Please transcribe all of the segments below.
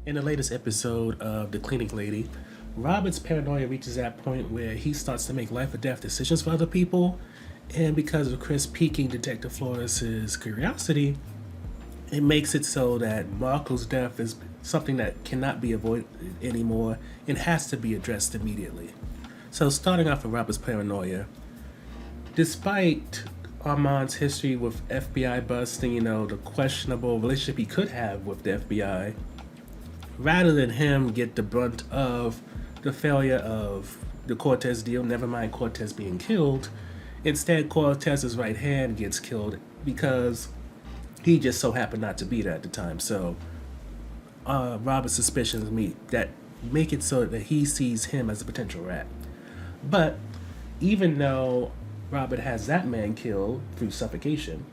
In the latest episode of The Cleaning Lady, Robert's paranoia reaches that point where he starts to make life or death decisions for other people, and because of Chris piquing Detective Flores' curiosity, it makes it so that Marco's death is something that cannot be avoided anymore and has to be addressed immediately. So, starting off with Robert's paranoia, despite Armand's history with FBI busting, the questionable relationship he could have with the FBI, rather than him get the brunt of the failure of the Cortez deal, never mind Cortez being killed, instead Cortez's right hand gets killed because he just so happened not to be there at the time. So Robert's suspicions make it so that he sees him as a potential rat. But even though Robert has that man killed through suffocation,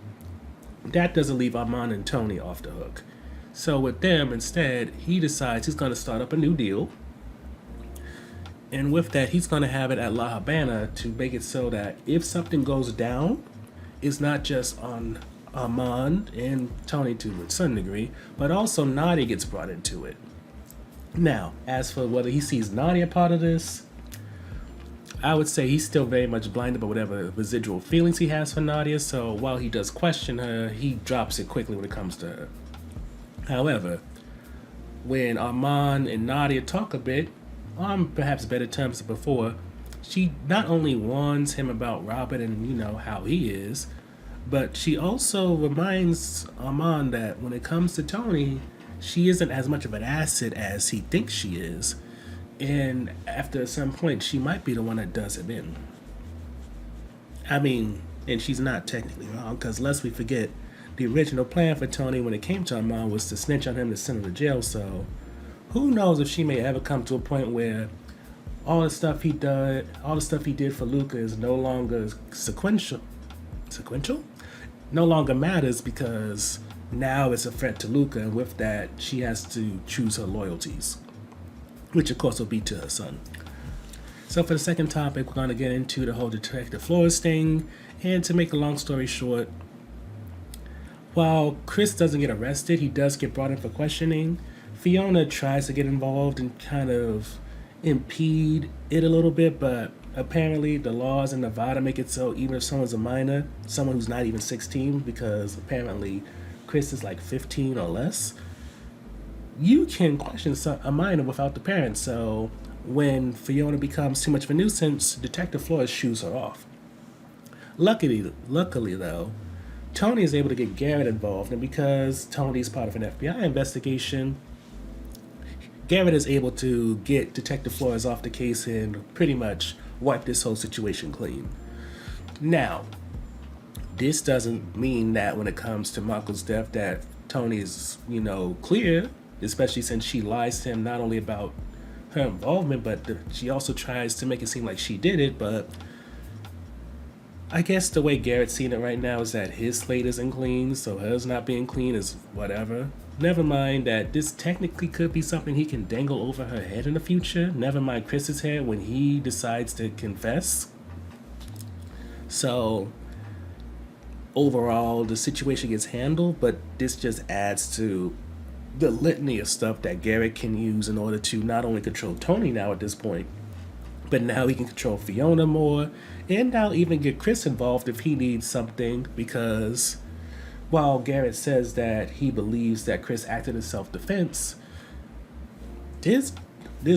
that doesn't leave Armand and Tony off the hook. So with them, instead, he decides he's going to start up a new deal. And with that, he's going to have it at La Habana to make it so that if something goes down, it's not just on Armand and Tony to a certain degree, but also Nadia gets brought into it. Now, as for whether he sees Nadia part of this, I would say he's still very much blinded by whatever residual feelings he has for Nadia, so while he does question her, he drops it quickly when it comes to her. However, when Armand and Nadia talk a bit, on perhaps better terms than before, she not only warns him about Robert and, how he is, but she also reminds Armand that when it comes to Tony, she isn't as much of an asset as he thinks she is. And after some point, she might be the one that does him in. I mean, and she's not technically wrong, because lest we forget, the original plan for Tony when it came to Armand was to snitch on him to send him to jail, so who knows if she may ever come to a point where all the stuff he did for Luca is no longer sequential? Sequential? No longer matters because now it's a threat to Luca, and with that, she has to choose her loyalties, which of course will be to her son. So for the second topic, we're going to get into the whole Detective Flores thing, and to make a long story short, while Chris doesn't get arrested, he does get brought in for questioning. Fiona tries to get involved and kind of impede it a little bit, but apparently the laws in Nevada make it so even if someone's a minor, someone who's not even 16, because apparently Chris is like 15 or less, you can question a minor without the parents. So when Fiona becomes too much of a nuisance, Detective Flores shoos her off. Luckily though, Tony is able to get Garrett involved, and because Tony's part of an FBI investigation, Garrett is able to get Detective Flores off the case and pretty much wipe this whole situation clean. Now, this doesn't mean that when it comes to Michael's death that Tony is, clear, especially since she lies to him not only about her involvement, but she also tries to make it seem like she did it, but I guess the way Garrett's seeing it right now is that his slate isn't clean, so hers not being clean is whatever. Never mind that this technically could be something he can dangle over her head in the future. Never mind Chris's head when he decides to confess. So, overall, the situation gets handled, but this just adds to the litany of stuff that Garrett can use in order to not only control Tony now at this point, but now he can control Fiona more, and now even get Chris involved if he needs something, because while Garrett says that he believes that Chris acted in self-defense, there's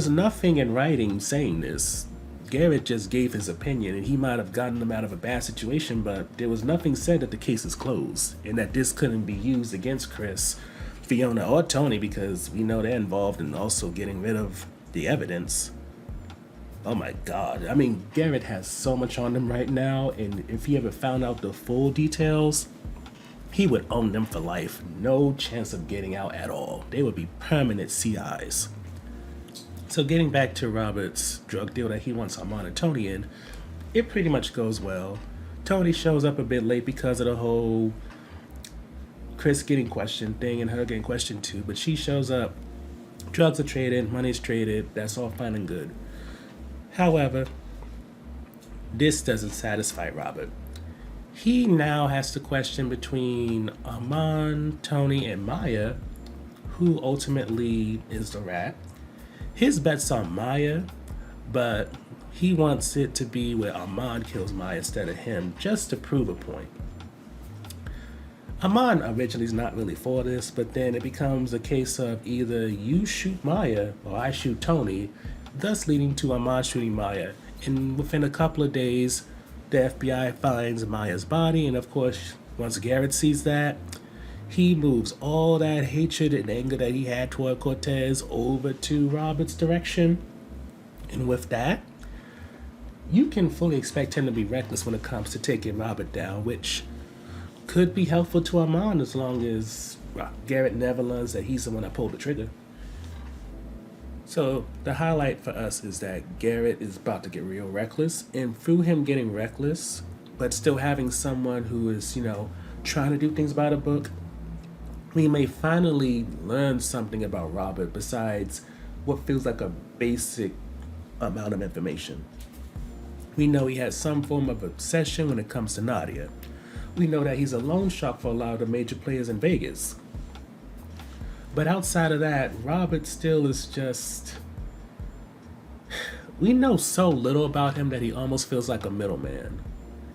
nothing in writing saying this. Garrett just gave his opinion, and he might have gotten him out of a bad situation, but there was nothing said that the case is closed, and that this couldn't be used against Chris, Fiona, or Tony, because we know they're involved in also getting rid of the evidence. Oh my god. I mean, Garrett has so much on him right now, and if he ever found out the full details, he would own them for life. No chance of getting out at all. They would be permanent CIs. So getting back to Robert's drug deal that he wants Armand and Tony in, it pretty much goes well. Tony shows up a bit late because of the whole Chris getting questioned thing and her getting questioned too, but she shows up, drugs are traded, money's traded, that's all fine and good. However, this doesn't satisfy Robert. He now has to question between Armand, Tony, and Maya, who ultimately is the rat. His bet's on Maya, but he wants it to be where Armand kills Maya instead of him, just to prove a point. Armand originally is not really for this, but then it becomes a case of either you shoot Maya or I shoot Tony, thus leading to Armand shooting Maya. And within a couple of days, the FBI finds Maya's body, and of course, once Garrett sees that, he moves all that hatred and anger that he had toward Cortez over to Robert's direction. And with that, you can fully expect him to be reckless when it comes to taking Robert down, which could be helpful to Armand as long as Garrett never learns that he's the one that pulled the trigger. So the highlight for us is that Garrett is about to get real reckless, and through him getting reckless, but still having someone who is, trying to do things by the book, we may finally learn something about Robert besides what feels like a basic amount of information. We know he has some form of obsession when it comes to Nadia. We know that he's a loan shark for a lot of the major players in Vegas. But outside of that, Robert still is just... We know so little about him that he almost feels like a middleman.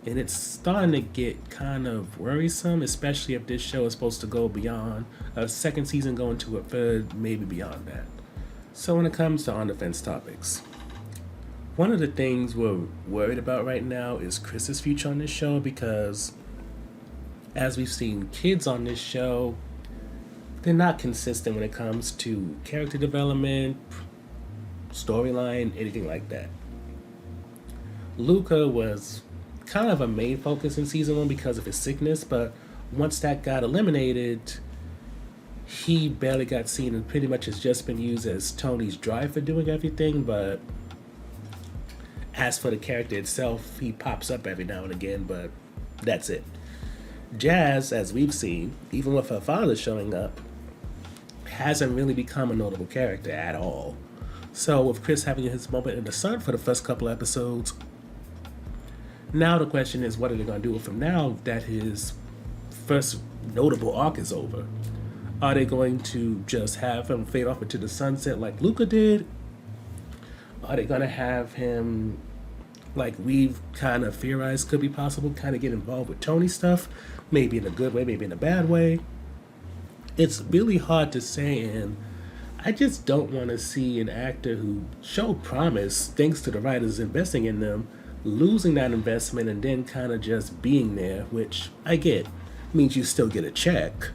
And it's starting to get kind of worrisome, especially if this show is supposed to go beyond a second season, going to a third, maybe beyond that. So when it comes to on-the-fence topics, one of the things we're worried about right now is Chris's future on this show, because as we've seen, kids on this show, they're not consistent when it comes to character development, storyline, anything like that. Luca was kind of a main focus in season 1 because of his sickness, but once that got eliminated, he barely got seen and pretty much has just been used as Tony's drive for doing everything. But as for the character itself, he pops up every now and again, but that's it. Jazz, as we've seen, even with her father showing up, hasn't really become a notable character at all. So with Chris having his moment in the sun for the first couple episodes, now the question is, what are they going to do with him now that his first notable arc is over? Are they going to just have him fade off into the sunset like Luca did? Are they going to have him, like we've kind of theorized could be possible, kind of get involved with Tony stuff, maybe in a good way, maybe in a bad way? It's really hard to say, and I just don't want to see an actor who showed promise thanks to the writers investing in them, losing that investment and then kind of just being there, which I get means you still get a check,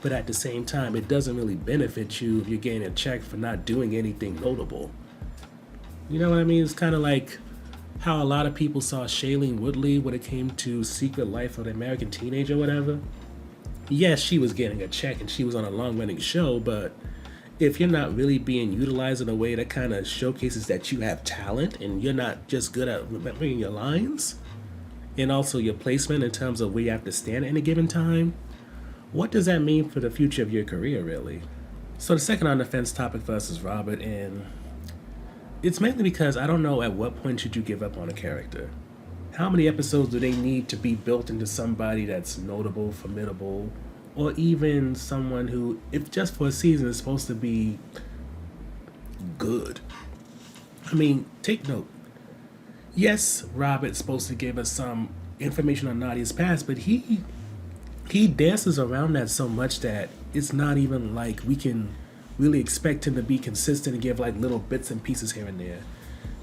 but at the same time it doesn't really benefit you if you're getting a check for not doing anything notable. You know what I mean? It's kind of like how a lot of people saw Shailene Woodley when it came to Secret Life of the American Teenager or whatever. Yes, she was getting a check and she was on a long-running show, but if you're not really being utilized in a way that kind of showcases that you have talent and you're not just good at remembering your lines and also your placement in terms of where you have to stand at any given time, what does that mean for the future of your career, really? So the second on the fence topic for us is Robert, and it's mainly because I don't know at what point should you give up on a character. How many episodes do they need to be built into somebody that's notable, formidable, or even someone who, if just for a season, is supposed to be good? I mean, take note. Yes, Robert's supposed to give us some information on Nadia's past, but he dances around that so much that it's not even like we can really expect him to be consistent and give like little bits and pieces here and there.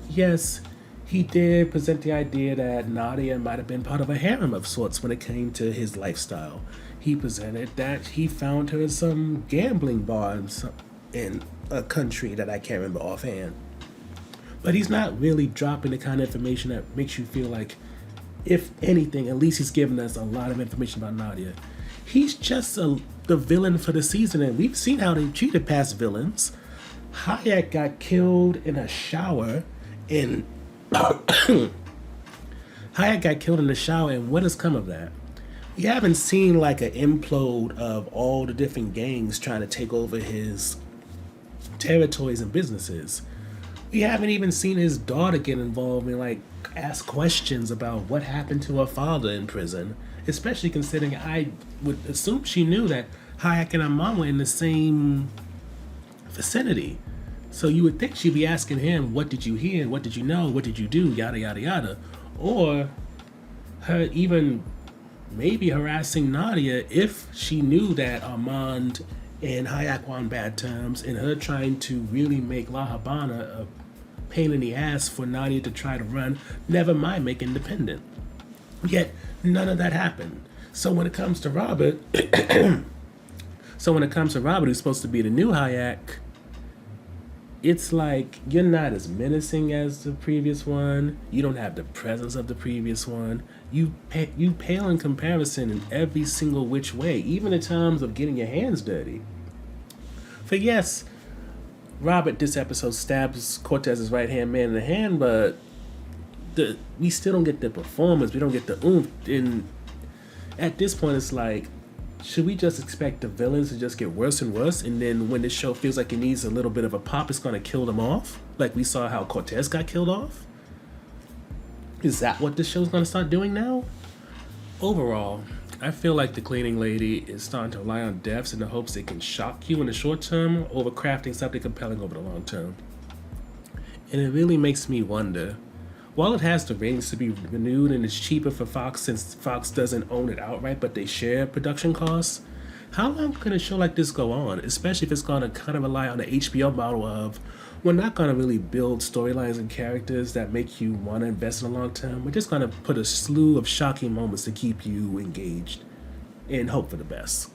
Yes, he did present the idea that Nadia might have been part of a harem of sorts when it came to his lifestyle. He presented that he found her in some gambling bar in a country that I can't remember offhand. But he's not really dropping the kind of information that makes you feel like, if anything, at least he's giving us a lot of information about Nadia. He's just the villain for the season, and we've seen how they treated past villains. Hayek got killed in a shower, and Hayek got killed in the shower, and what has come of that? We haven't seen like an implode of all the different gangs trying to take over his territories and businesses. We haven't even seen his daughter get involved and like ask questions about what happened to her father in prison, especially considering I would assume she knew that Hayek and Amon were in the same vicinity. So you would think she'd be asking him, what did you hear? What did you know? What did you do? Yada, yada, yada. Or her even maybe harassing Nadia if she knew that Armand and Hayek were on bad terms, and her trying to really make La Habana a pain in the ass for Nadia to try to run, never mind make independent. Yet none of that happened. So when it comes to Robert, who's supposed to be the new Hayek, it's like you're not as menacing as the previous one. You don't have the presence of the previous one. You pale in comparison in every single which way, even in terms of getting your hands dirty. For yes, Robert this episode stabs Cortez's right hand man in the hand, but we still don't get the performance. We don't get the oomph. And at this point, it's like, should we just expect the villains to just get worse and worse, and then when this show feels like it needs a little bit of a pop, it's gonna kill them off, like we saw how Cortez got killed off? Is that what this show's gonna start doing now? Overall, I feel like the cleaning lady is starting to rely on deaths in the hopes it can shock you in the short term over crafting something compelling over the long term. And it really makes me wonder, while it has the ratings to be renewed and it's cheaper for Fox since Fox doesn't own it outright but they share production costs, how long can a show like this go on, especially if it's going to kind of rely on the HBO model of, we're not going to really build storylines and characters that make you want to invest in the long term. We're just going to put a slew of shocking moments to keep you engaged and hope for the best.